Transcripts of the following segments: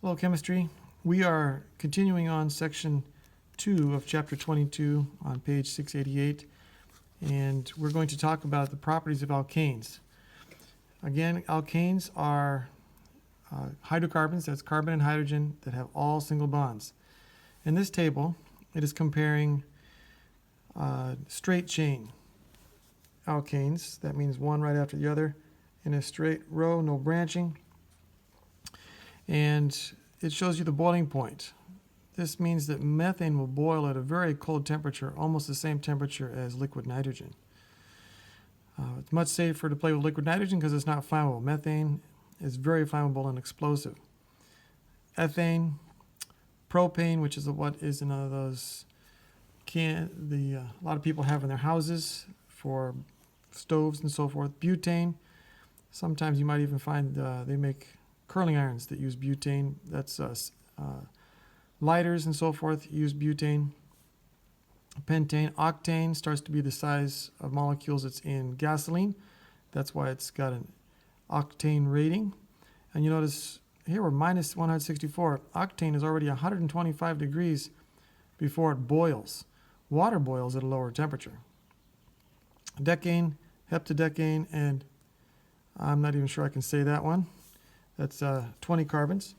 Hello, chemistry. We are continuing on section 2 of chapter 22 on page 688, and we're going to talk about the properties of alkanes. Again, alkanes are hydrocarbons, that's carbon and hydrogen, that have all single bonds. In this table, it is comparing straight chain alkanes, that means one right after the other, in a straight row, no branching. And it shows you the boiling point. This means that methane will boil at a very cold temperature, almost the same temperature as liquid nitrogen. It's much safer to play with liquid nitrogen because it's not flammable. Methane is very flammable and explosive. Ethane, propane, which is what is in those a lot of people have in their houses for stoves and so forth. Butane. Sometimes you might even find they make curling irons that use butane. That's lighters and so forth use butane. Pentane, octane starts to be the size of molecules that's in gasoline. That's why it's got an octane rating. And you notice here we're minus 164. Octane is already 125 degrees before it boils. Water boils at a lower temperature. Decane, heptadecane, and I'm not even sure I can say that one. That's 20 carbons.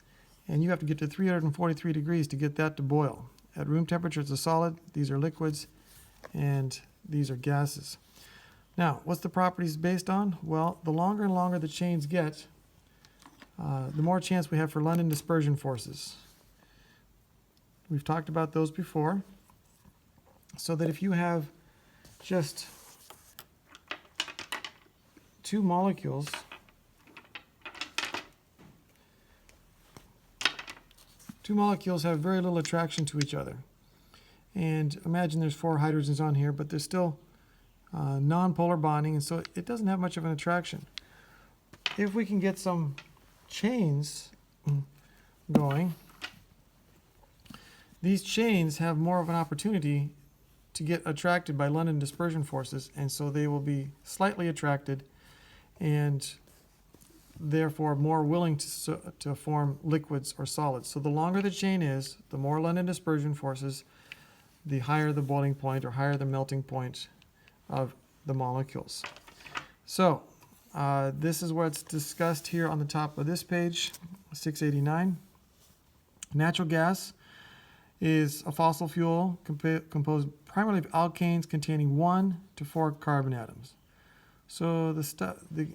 And you have to get to 343 degrees to get that to boil. At room temperature, it's a solid. These are liquids, and these are gases. Now, what's the properties based on? Well, the longer and longer the chains get, the more chance we have for London dispersion forces. We've talked about those before. So that if you have just two molecules, have very little attraction to each other. And imagine there's 4 hydrogens on here, but there's still non-polar bonding, and so it doesn't have much of an attraction. If we can get some chains going, these chains have more of an opportunity to get attracted by London dispersion forces, and so they will be slightly attracted and therefore more willing to form liquids or solids. So the longer the chain is, the more London dispersion forces, the higher the boiling point or higher the melting point of the molecules. So this is what's discussed here on the top of this page, 689. Natural gas is a fossil fuel composed primarily of alkanes containing 1 to 4 carbon atoms. So the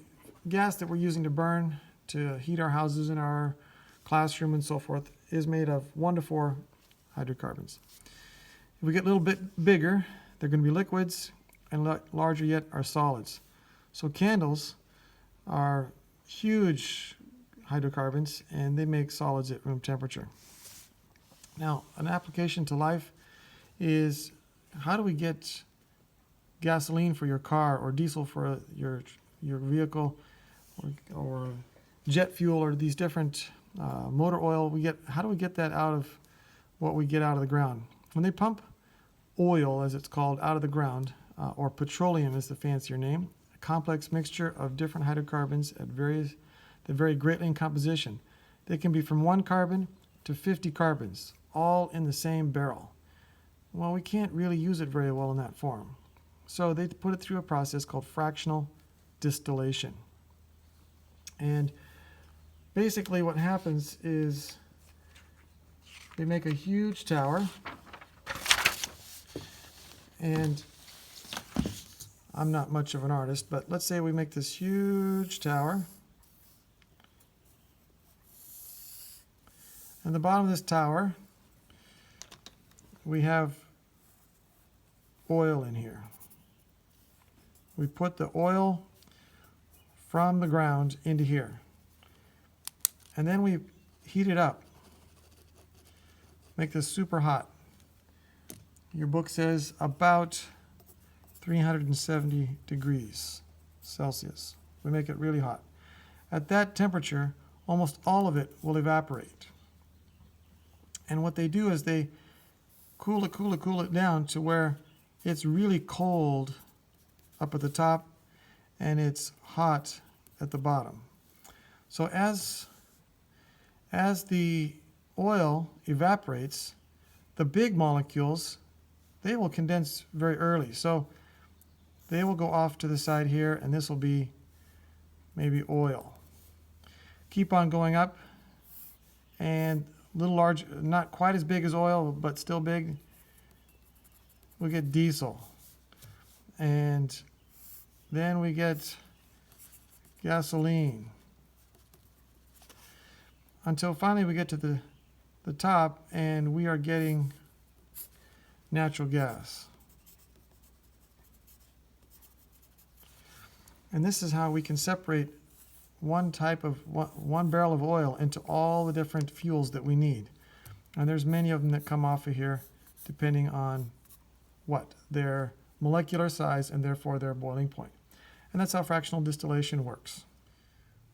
gas that we're using to burn to heat our houses and our classroom and so forth is made of 1 to 4 hydrocarbons. If we get a little bit bigger, they're going to be liquids, and larger yet are solids. So candles are huge hydrocarbons, and they make solids at room temperature. Now, an application to life is, how do we get gasoline for your car or diesel for your vehicle, or jet fuel, or these different motor oil? How do we get that out of what we get out of the ground? When they pump oil, as it's called, out of the ground, or petroleum is the fancier name, a complex mixture of different hydrocarbons that vary greatly in composition. They can be from 1 carbon to 50 carbons, all in the same barrel. Well, we can't really use it very well in that form. So they put it through a process called fractional distillation. And basically what happens is they make a huge tower, and I'm not much of an artist, but let's say we make this huge tower. And the bottom of this tower, we have oil in here. We put the oil from the ground into here. And then we heat it up. Make this super hot. Your book says about 370 degrees Celsius. We make it really hot. At that temperature, almost all of it will evaporate. And what they do is they cool it down to where it's really cold up at the top and it's hot at the bottom. So as the oil evaporates, the big molecules, they will condense very early. So they will go off to the side here, and this will be maybe oil. Keep on going up, and a little large, not quite as big as oil, but still big. We get diesel. And then we get gasoline. Until finally we get to the top, and we are getting natural gas. And this is how we can separate one barrel of oil into all the different fuels that we need. And there's many of them that come off of here depending on what? Their molecular size and therefore their boiling point. And that's how fractional distillation works.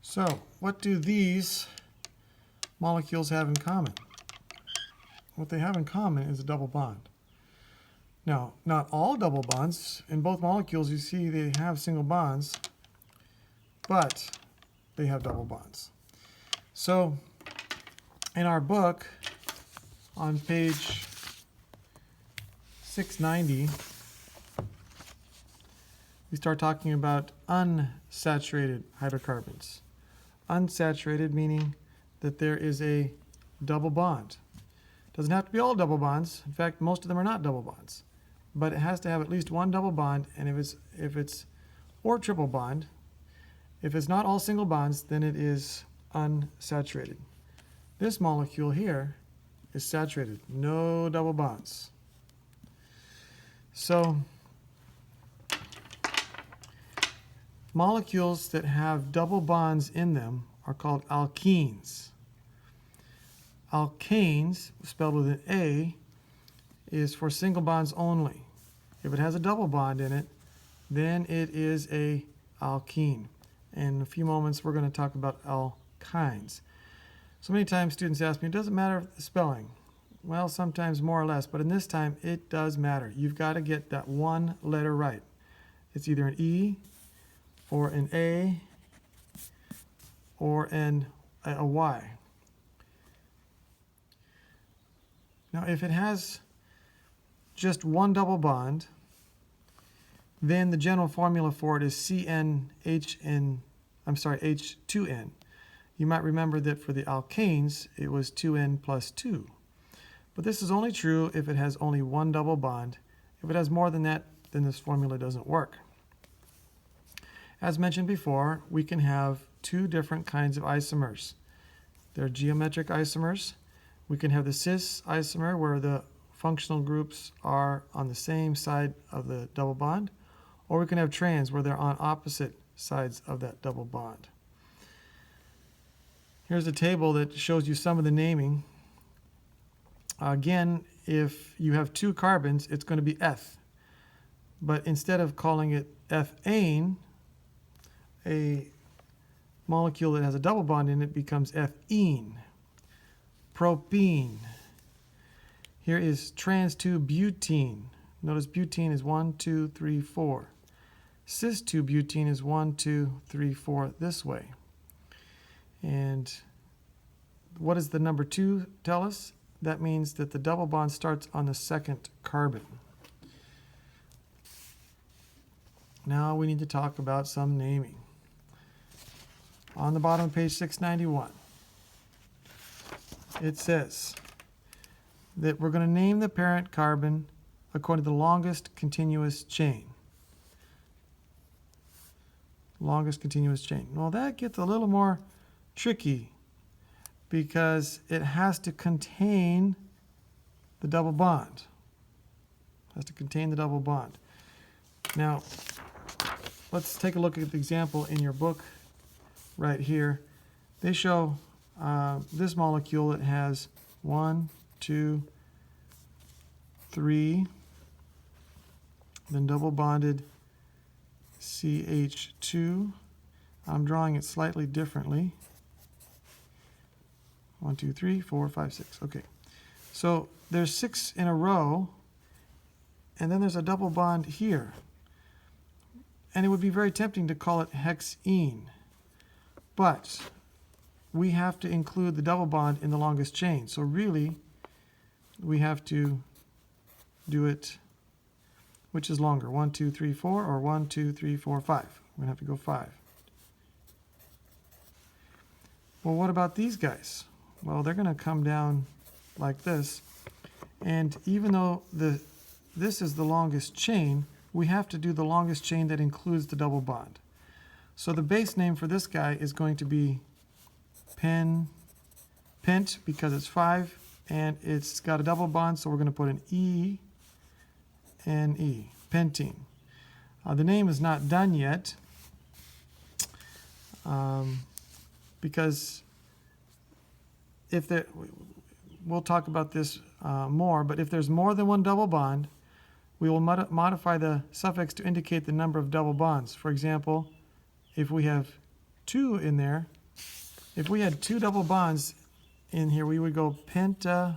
So what do these molecules have in common? What they have in common is a double bond. Now, not all double bonds. In both molecules, you see they have single bonds, but they have double bonds. So in our book, on page 690, we start talking about unsaturated hydrocarbons. Unsaturated meaning that there is a double bond. Doesn't have to be all double bonds. In fact, most of them are not double bonds. But it has to have at least one double bond, and if it's or triple bond. If it's not all single bonds, then it is unsaturated. This molecule here is saturated, no double bonds. So molecules that have double bonds in them are called alkenes. Alkanes, spelled with an A, is for single bonds only. If it has a double bond in it, then it is a alkene. In a few moments, we're going to talk about alkynes. So many times students ask me, does it matter the spelling? Well, sometimes more or less, but in this time, it does matter. You've got to get that one letter right. It's either an E or an A or a Y. Now, if it has just one double bond, then the general formula for it is H2N. You might remember that for the alkanes, it was 2N plus 2. But this is only true if it has only one double bond. If it has more than that, then this formula doesn't work. As mentioned before, we can have two different kinds of isomers. They're geometric isomers. We can have the cis isomer, where the functional groups are on the same side of the double bond, or we can have trans, where they're on opposite sides of that double bond. Here's a table that shows you some of the naming. Again, if you have two carbons, it's going to be eth. But instead of calling it ethane, a molecule that has a double bond in it becomes ethene. Propene. Here is trans-2-butene. Notice butene is 1, 2, 3, 4. Cis-2-butene is 1, 2, 3, 4 this way. And what does the number 2 tell us? That means that the double bond starts on the second carbon. Now we need to talk about some naming. On the bottom of page 691, it says that we're going to name the parent carbon according to the longest continuous chain. Longest continuous chain. Well, that gets a little more tricky because it has to contain the double bond. It has to contain the double bond. Now, let's take a look at the example in your book right here. They show this molecule that has 1, 2, 3, then double bonded CH2. I'm drawing it slightly differently. 1, 2, 3, 4, 5, 6. Okay. So there's 6 in a row, and then there's a double bond here. And it would be very tempting to call it hexene. But we have to include the double bond in the longest chain. So really, we have to do it, which is longer, 1, 2, 3, 4, or 1, 2, 3, 4, 5. We're going to have to go 5. Well, what about these guys? Well, they're going to come down like this. And even though this is the longest chain, we have to do the longest chain that includes the double bond. So the base name for this guy is going to be pent, because it's 5, and it's got a double bond, so we're going to put an E and E, pentene. The name is not done yet, because we'll talk about this more, but if there's more than one double bond, we will modify the suffix to indicate the number of double bonds. For example, if we have 2 in there, if we had 2 double bonds in here, we would go pentadiene.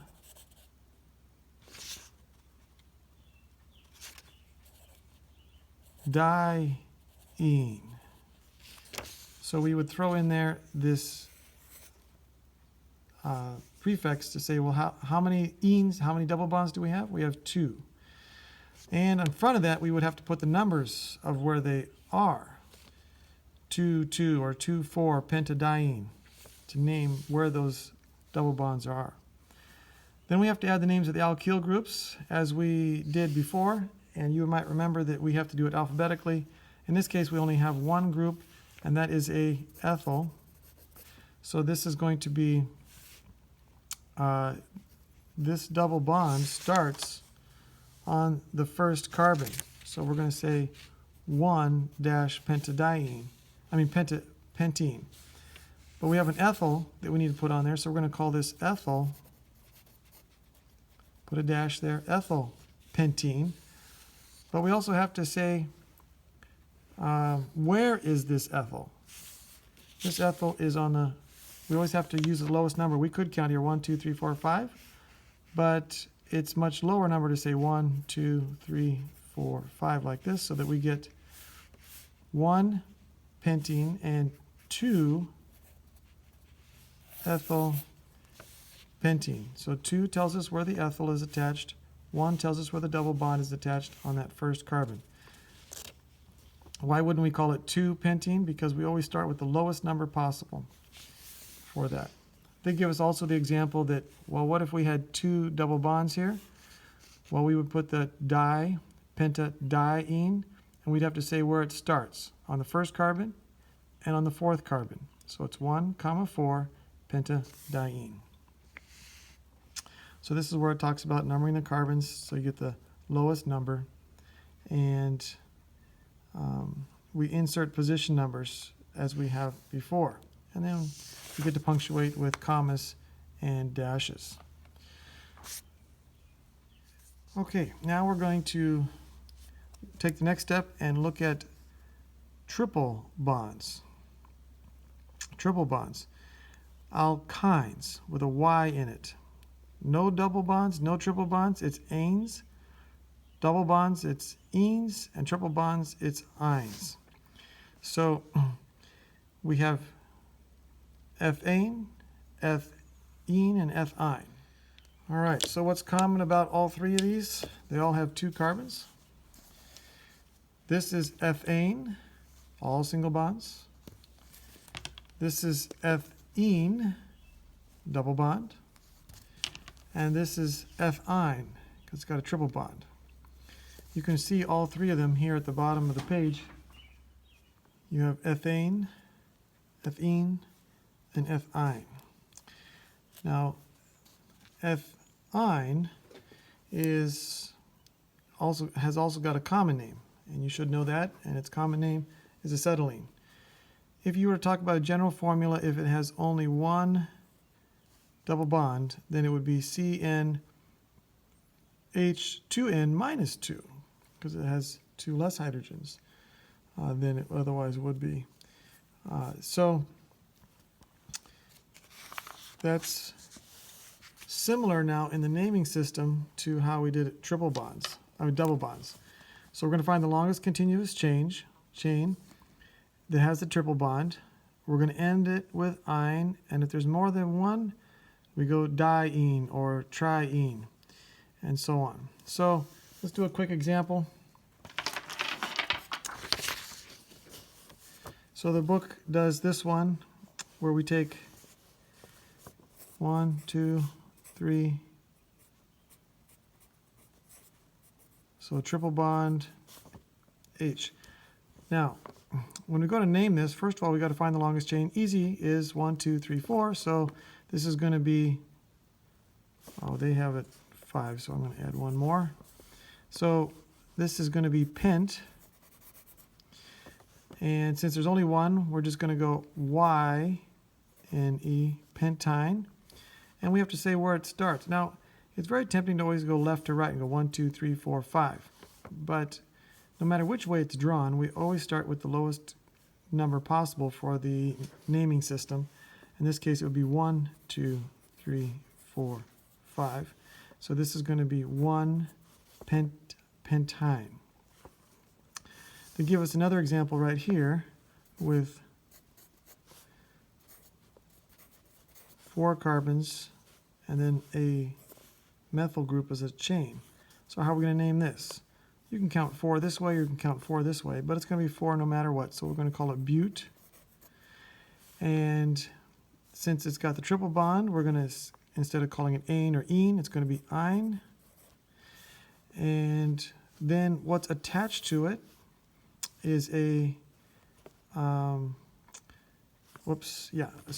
So we would throw in there this prefix to say, well, how many enes, how many double bonds do we have? We have 2. And in front of that, we would have to put the numbers of where they are. 2, 2, or 2, 4, pentadiene, to name where those double bonds are. Then we have to add the names of the alkyl groups, as we did before, and you might remember that we have to do it alphabetically. In this case, we only have one group, and that is a ethyl. So this is going to be, this double bond starts on the first carbon. So we're going to say 1-pentadiene. Pentene. But we have an ethyl that we need to put on there, so we're going to call this ethyl, put a dash there, ethyl pentene. But we also have to say, where is this ethyl? This ethyl is on the, we always have to use the lowest number. We could count here 1, 2, 3, 4, 5, but it's much lower number to say 1, 2, 3, 4, 5 like this, so that we get 1 pentene and 2 ethyl pentene. So 2 tells us where the ethyl is attached. 1 tells us where the double bond is attached on that first carbon. Why wouldn't we call it 2-pentene? Because we always start with the lowest number possible for that. They give us also the example that, well, what if we had 2 double bonds here? Well, we would put the pentadiene, and we'd have to say where it starts, on the first carbon and on the fourth carbon. So it's 1, 4, pentadiene. So this is where it talks about numbering the carbons, so you get the lowest number. And we insert position numbers as we have before. And then we get to punctuate with commas and dashes. Okay, now we're going to take the next step and look at triple bonds. Triple bonds. Alkynes with a Y in it. No double bonds, no triple bonds, it's anes. Double bonds, it's enes, and triple bonds, it's ines. So we have ethane, ethene, and ethine. All right, so what's common about all 3 of these? They all have 2 carbons. This is ethane, all single bonds. This is ethene, double bond. And this is ethine, because it's got a triple bond. You can see all 3 of them here at the bottom of the page. You have ethane, ethene, and ethine. Now, ethine has also got a common name, and you should know that, and its common name is acetylene. If you were to talk about a general formula, if it has only one double bond, then it would be CnH2n minus 2, because it has 2 less hydrogens than it otherwise would be. So that's similar now in the naming system to how we did double bonds. So we're going to find the longest continuous chain that has the triple bond. we're going to end it with "-ine", and if there's more than one, we go diene or triene, and so on. So let's do a quick example. So the book does this one where we take 1, 2, 3, so a triple bond H. Now, when we go to name this, first of all, we got to find the longest chain. Easy is 1, 2, 3, 4. So this is going to be, oh, they have it 5, so I'm going to add one more. So this is going to be pent. And since there's only one, we're just going to go Y-N-E, pentine. And we have to say where it starts. Now, it's very tempting to always go left to right and go 1, 2, 3, 4, 5. But no matter which way it's drawn, we always start with the lowest number possible for the naming system. In this case, it would be 1, 2, 3, 4, 5. So this is going to be 1 pentine. They give us another example right here with 4 carbons and then a methyl group as a chain. So how are we going to name this? You can count 4 this way, or you can count 4 this way, but it's going to be 4 no matter what. So we're going to call it bute. And since it's got the triple bond, we're going to, instead of calling it ane or ene, it's going to be ine. And then what's attached to it is a, so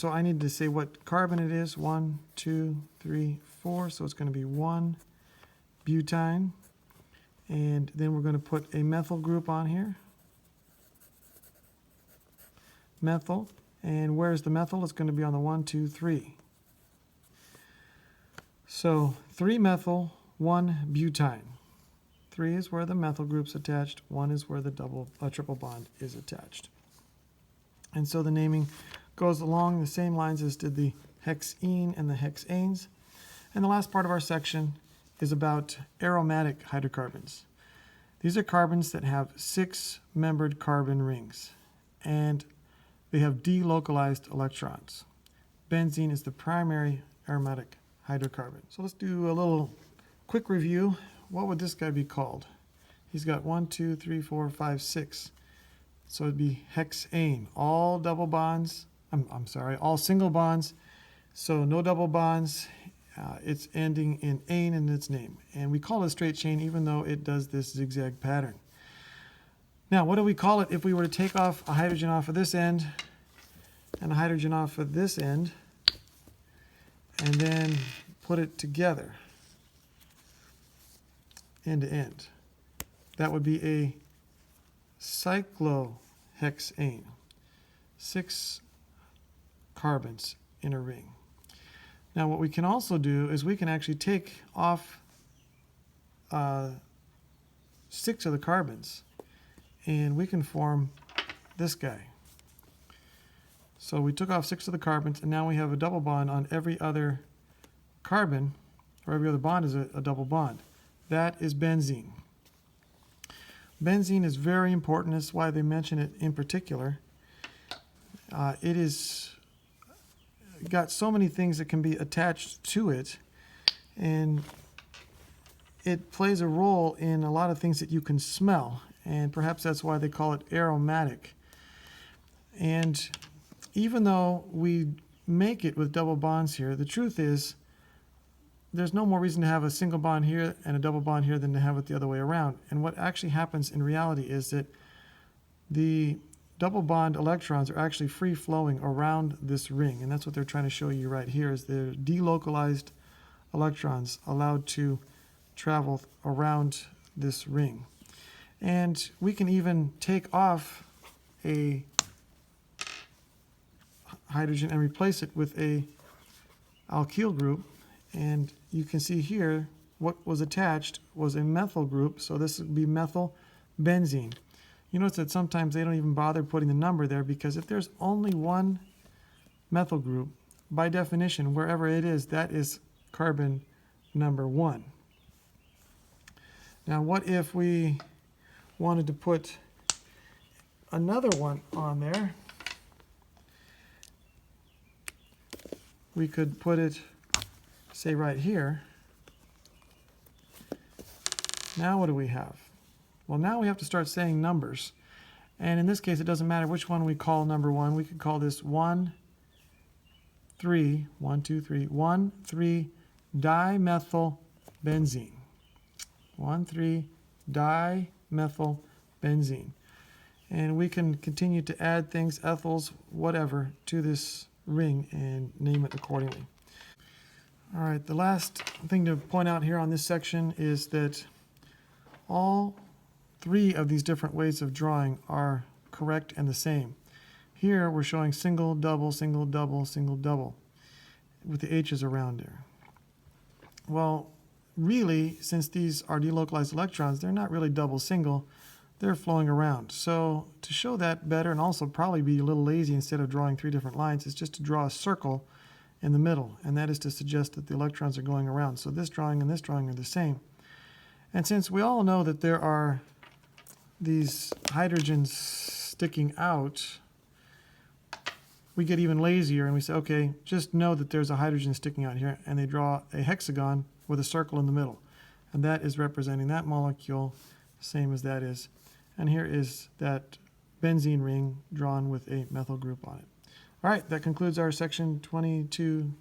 I need to say what carbon it is. 1, 2, 3, 4. So it's going to be 1 butine. And then we're going to put a methyl group on here. Methyl. And where's the methyl? It's going to be on the 1, 2, 3. So 3 methyl, 1 butine. 3 is where the methyl group's attached. 1 is where the triple bond is attached. And so the naming goes along the same lines as did the hexene and the hexanes. And the last part of our section is about aromatic hydrocarbons. These are carbons that have 6-membered carbon rings, and they have delocalized electrons. Benzene is the primary aromatic hydrocarbon. So let's do a little quick review. What would this guy be called? He's got 1, 2, 3, 4, 5, 6. So it'd be hexane. All double bonds. All single bonds. So no double bonds. It's ending in ane in its name. And we call it a straight chain even though it does this zigzag pattern. Now, what do we call it if we were to take off a hydrogen off of this end and a hydrogen off of this end and then put it together end to end? That would be a cyclohexane. 6 carbons in a ring. Now what we can also do is we can actually take off 6 of the carbons and we can form this guy. So we took off 6 of the carbons and now we have a double bond on every other carbon, or every other bond is a double bond. That is benzene. Benzene is very important. That's why they mention it in particular. It is got so many things that can be attached to it, and it plays a role in a lot of things that you can smell, and perhaps that's why they call it aromatic. And even though we make it with double bonds here, the truth is there's no more reason to have a single bond here and a double bond here than to have it the other way around. And what actually happens in reality is that the double bond electrons are actually free flowing around this ring, and that's what they're trying to show you right here, is the delocalized electrons allowed to travel around this ring. And we can even take off a hydrogen and replace it with a alkyl group, and you can see here what was attached was a methyl group, so this would be methyl benzene. You notice that sometimes they don't even bother putting the number there, because if there's only one methyl group, by definition, wherever it is, that is carbon number 1. Now, what if we wanted to put another one on there? we could put it, say, right here. Now what do we have? Well, now we have to start saying numbers. And in this case, it doesn't matter which one we call number 1. We could call this 1, 3, 1, 2, 3, 1, 3 dimethylbenzene. 1, 3 dimethylbenzene. And we can continue to add things, ethyls, whatever, to this ring and name it accordingly. All right, the last thing to point out here on this section is that all 3 of these different ways of drawing are correct and the same. Here we're showing single, double, single, double, single, double with the H's around there. Well, really, since these are delocalized electrons, they're not really double, single, they're flowing around. So to show that better and also probably be a little lazy instead of drawing 3 different lines is just to draw a circle in the middle, and that is to suggest that the electrons are going around. So this drawing and this drawing are the same. And since we all know that there are these hydrogens sticking out, we get even lazier and we say, okay, just know that there's a hydrogen sticking out here, and they draw a hexagon with a circle in the middle. And that is representing that molecule, same as that is. And here is that benzene ring drawn with a methyl group on it. All right, that concludes our section 22-2.